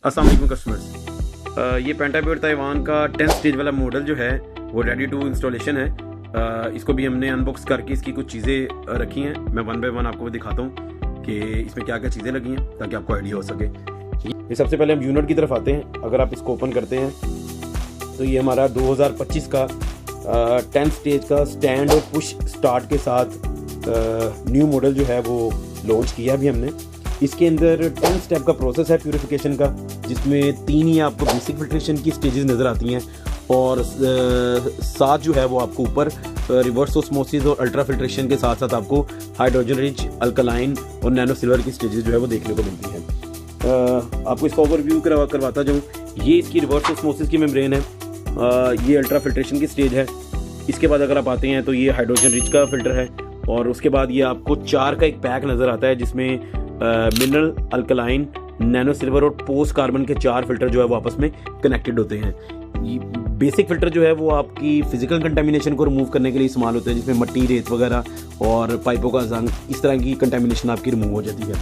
अस्सलाम वालेकुम कस्टमर्स। ये पेंटाप्योर ताइवान का 10 स्टेज वाला मॉडल जो है वो रेडी टू इंस्टॉलेशन है। इसको भी हमने अनबॉक्स करके इसकी कुछ चीज़ें रखी हैं। मैं वन बाय वन आपको दिखाता हूँ कि इसमें क्या क्या चीज़ें लगी हैं ताकि आपको आइडिया हो सके। ये सबसे पहले हम यूनिट की तरफ आते हैं। अगर आप इसको ओपन करते हैं तो ये हमारा 2025 का 10 स्टेज का स्टैंड और पुश स्टार्ट के साथ न्यू मॉडल जो है वो लॉन्च किया अभी हमने। इसके अंदर 10 स्टेप का प्रोसेस है प्यूरिफिकेशन का, जिसमें 3 ही आपको बेसिक फिल्ट्रेशन की स्टेजेस नज़र आती हैं और 7 जो है वो आपको ऊपर रिवर्स ऑस्मोसिस और अल्ट्रा फिल्ट्रेशन के साथ साथ आपको हाइड्रोजन रिच, अल्कलाइन और नैनो सिल्वर की स्टेजेस जो है वो देखने को मिलती हैं। आपको इसका ओवरव्यू करवाता जाऊँ। ये इसकी रिवर्स ऑस्मोसिस की मेम्ब्रेन है, ये अल्ट्रा फिल्ट्रेशन की स्टेज है। इसके बाद अगर आप आते हैं तो ये हाइड्रोजन रिच का फिल्टर है और उसके बाद ये आपको 4 का एक पैक नज़र आता है जिसमें मिनरल, अल्कलाइन, नैनो सिल्वर और पोस्ट कार्बन के 4 फिल्टर जो है वो आपस में कनेक्टेड होते हैं। ये बेसिक फिल्टर जो है वो आपकी फिजिकल कंटेमिनेशन को रिमूव करने के लिए इस्तेमाल होते हैं, जिसमें मट्टी, रेत वगैरह और पाइपों का जंग, इस तरह की कंटेमिनेशन आपकी रिमूव हो जाती है।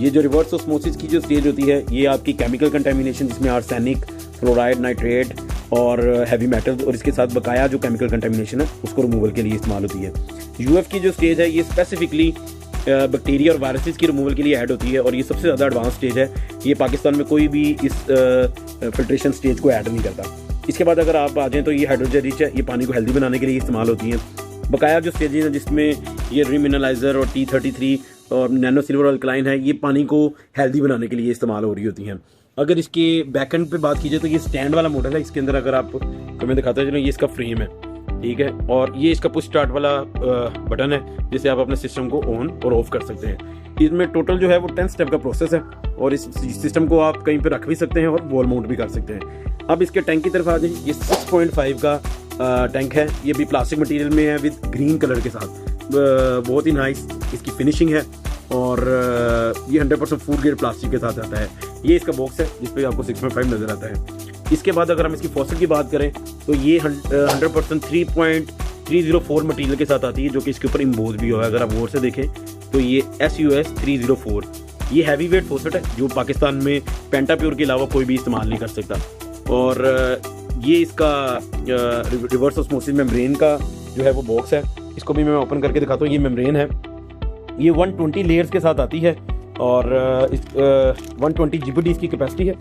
ये जो रिवर्स ऑस्मोसिस की जो स्टेज होती है ये आपकी केमिकल कंटेमिनेशन, जिसमें आर्सेनिक, फ्लोराइड, नाइट्रेट और हैवी मेटल और इसके साथ बकाया जो केमिकल कंटेमिनेशन है उसको रिमूवल के लिए इस्तेमाल होती है। यूएफ की जो स्टेज है ये स्पेसिफिकली बैक्टीरिया और वायरसेस की रिमूवल के लिए ऐड होती है और ये सबसे ज़्यादा एडवांस स्टेज है। ये पाकिस्तान में कोई भी इस फिल्ट्रेशन स्टेज को ऐड नहीं करता। इसके बाद अगर आप आ जाएँ तो ये हाइड्रोजन रिच है, ये पानी को हेल्दी बनाने के लिए इस्तेमाल होती हैं। बकाया जो स्टेजेस हैं जिसमें ये रिमिनलाइजर और T33 और नैनो सिल्वर अल्कलाइन है, ये पानी को हेल्दी बनाने के लिए इस्तेमाल हो रही होती हैं। अगर इसके बैकएंड पे बात कीजिए तो ये स्टैंड वाला मॉडल है। इसके अंदर अगर आप मैं दिखाता चलूँ, ये इसका फ्रेम है, ठीक है, और ये इसका पुश स्टार्ट वाला बटन है जिससे आप अपने सिस्टम को ऑन और ऑफ कर सकते हैं। इसमें टोटल जो है वो 10 स्टेप का प्रोसेस है और इस सिस्टम को आप कहीं पे रख भी सकते हैं और वॉल माउंट भी कर सकते हैं। अब इसके टैंक की तरफ आ जाए। ये 6.5 का टैंक है, ये भी प्लास्टिक मटेरियल में है विद ग्रीन कलर के साथ। बहुत ही नाइस इसकी फिनिशिंग है और ये 100% फूड ग्रेड प्लास्टिक के साथ आता है। ये इसका बॉक्स है जिसपे आपको 6.5 नज़र आता है। इसके बाद अगर हम इसकी फॉसेट की बात करें तो ये 100% 3.304 मटेरियल के साथ आती है, जो कि इसके ऊपर इम्बोज भी हुआ है। अगर आप गौर से देखें तो ये SUS 304 ये हैवी वेट फॉसेट है जो पाकिस्तान में पेंटाप्योर के अलावा कोई भी इस्तेमाल नहीं कर सकता। और ये इसका रिवर्स ऑस्मोसिस मेम्ब्रेन का जो है वो बॉक्स है। इसको भी मैं ओपन करके दिखाता हूँ। ये मेम्ब्रेन है, ये 120 लेयर्स के साथ आती है और 120 GPD की कैपेसिटी है,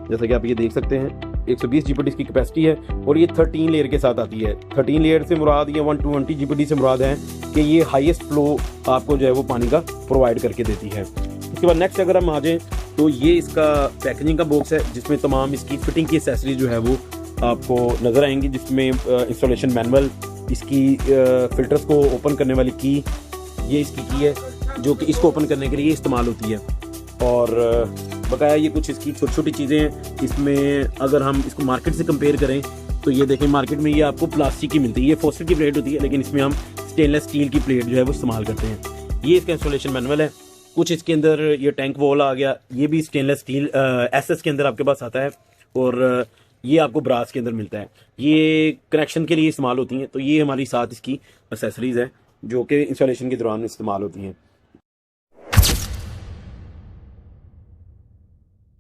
जैसा कि आप ये देख सकते हैं। 120 GPD की कैपेसिटी है और ये 13 लेयर के साथ आती है। 13 लेयर से मुराद ये 120 GPD से मुराद है कि ये हाईएस्ट फ्लो आपको जो है वो पानी का प्रोवाइड करके देती है। उसके बाद नेक्स्ट अगर हम आ जाएँ तो ये इसका पैकेजिंग का बॉक्स है जिसमें तमाम इसकी फिटिंग की एक्सेसरीज जो है वो आपको नज़र आएंगी, जिसमें इंस्टॉलेशन मैनुअल, इसकी फिल्टर्स को ओपन करने वाली की, ये इसकी की है जो कि इसको ओपन करने के लिए इस्तेमाल होती है। और बकाया ये कुछ इसकी छोटी छोटी चीज़ें हैं। इसमें अगर हम इसको मार्केट से कंपेयर करें तो ये देखें, मार्केट में ये आपको प्लास्टिक की मिलती है, ये फॉस्फेट की प्लेट होती है, लेकिन इसमें हम स्टेनलेस स्टील की प्लेट जो है वो इस्तेमाल करते हैं। ये इसका इंस्टॉलेशन मैनुअल है। कुछ इसके अंदर ये टैंक वॉल आ गया, ये भी स्टेनलेस स्टील SS के अंदर आपके पास आता है और ये आपको ब्रास के अंदर मिलता है। ये कनेक्शन के लिए इस्तेमाल होती हैं। तो ये हमारी साथ इसकी एक्सेसरीज है जो कि इंस्टॉलेशन के दौरान इस्तेमाल होती हैं।